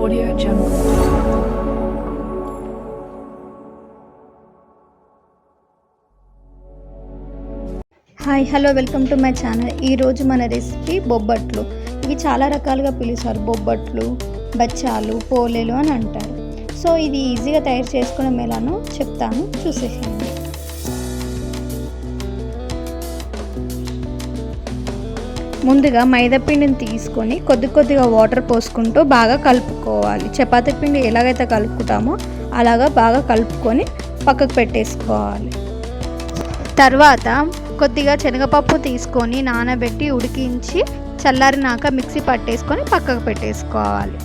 Audio Jungle. Hi hello welcome to my channel. ఈరోజు మన recipe బొబ్బట్లు. ఇవి చాలా రకాలుగా పిలుస్తారు. బొబ్బట్లు, బచ్చాలు, పోలేలు అని అంటారు. సో ఇది ఈజీగా తయారు చేసుకోవడం ఎలానో చెప్తాను, చూసేసేయండి. ముందుగా మైదా పిండిని తీసుకొని కొద్దిగా వాటర్ పోసుకుంటూ బాగా కలుపుకోవాలి. చపాతీ పిండి ఎలాగైతే కలుపుకుంటామో అలాగా బాగా కలుపుకొని పక్కకు పెట్టేసుకోవాలి. తర్వాత కొద్దిగా శనగపప్పు తీసుకొని నానబెట్టి ఉడికించి చల్లారినాక మిక్సీ పట్టేసుకొని పక్కకు పెట్టేసుకోవాలి.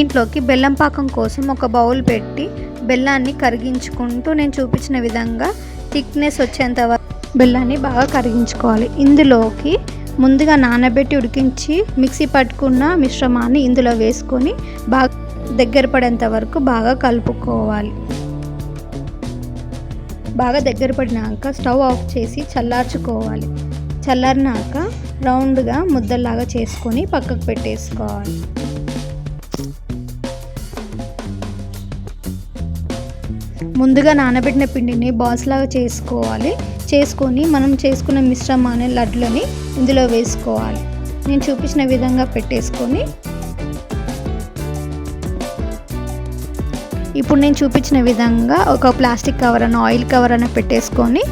ఇంట్లోకి బెల్లం పాకం కోసం ఒక బౌల్ పెట్టి బెల్లాన్ని కరిగించుకుంటూ నేను చూపించిన విధంగా థిక్నెస్ వచ్చేంత వరకు బెల్లాన్ని బాగా కరిగించుకోవాలి. ఇందులోకి ముందుగా నానబెట్టి ఉడికించి మిక్సీ పట్టుకున్న మిశ్రమాన్ని ఇందులో వేసుకొని బాగా దగ్గర పడేంత వరకు బాగా కలుపుకోవాలి. బాగా దగ్గర పడినాక స్టవ్ ఆఫ్ చేసి చల్లార్చుకోవాలి. చల్లారినాక రౌండ్గా ముద్దలాగా చేసుకొని పక్కకు పెట్టేసుకోవాలి. ముందుగా నానబెట్టిన పిండిని బాల్స్ లాగా చేసుకొని మనం చేసుకున్న మిశ్రమాన్ని లడ్లని ఇందులో వేసుకోవాలి. నేను చూపించిన విధంగా పెట్టేసుకొని ఇప్పుడు నేను చూపించిన విధంగా ఒక ప్లాస్టిక్ కవర్ అన్న ఆయిల్ కవర్ అన్న పెట్టేసుకొని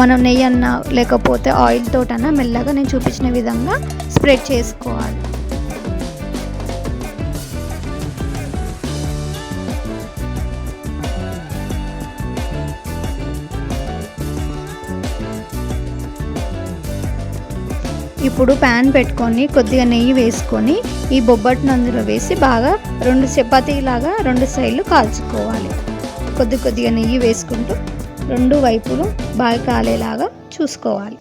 మనం నెయ్యి అన్న లేకపోతే ఆయిల్ తోటన్నా మెల్లగా నేను చూపించిన విధంగా స్ప్రెడ్ చేసుకోవాలి. ఇప్పుడు ప్యాన్ పెట్టుకొని కొద్దిగా నెయ్యి వేసుకొని ఈ బొబ్బట్టును అందులో వేసి బాగా రెండు చపాతీలాగా రెండు సైడ్లు కాల్చుకోవాలి. కొద్దిగా నెయ్యి వేసుకుంటూ రెండు వైపులు బాగా కాలేలాగా చూసుకోవాలి.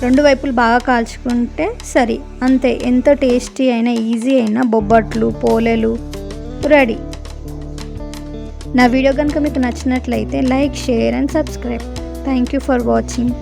రెండు వైపులు బాగా కాల్చుకుంటే సరి, అంతే. ఎంతో టేస్టీ అయినా ఈజీ అయినా బొబ్బట్లు, పోలేలు రెడీ. నా వీడియో కనుక మీకు నచ్చినట్లయితే like, share and subscribe. Thank you for watching.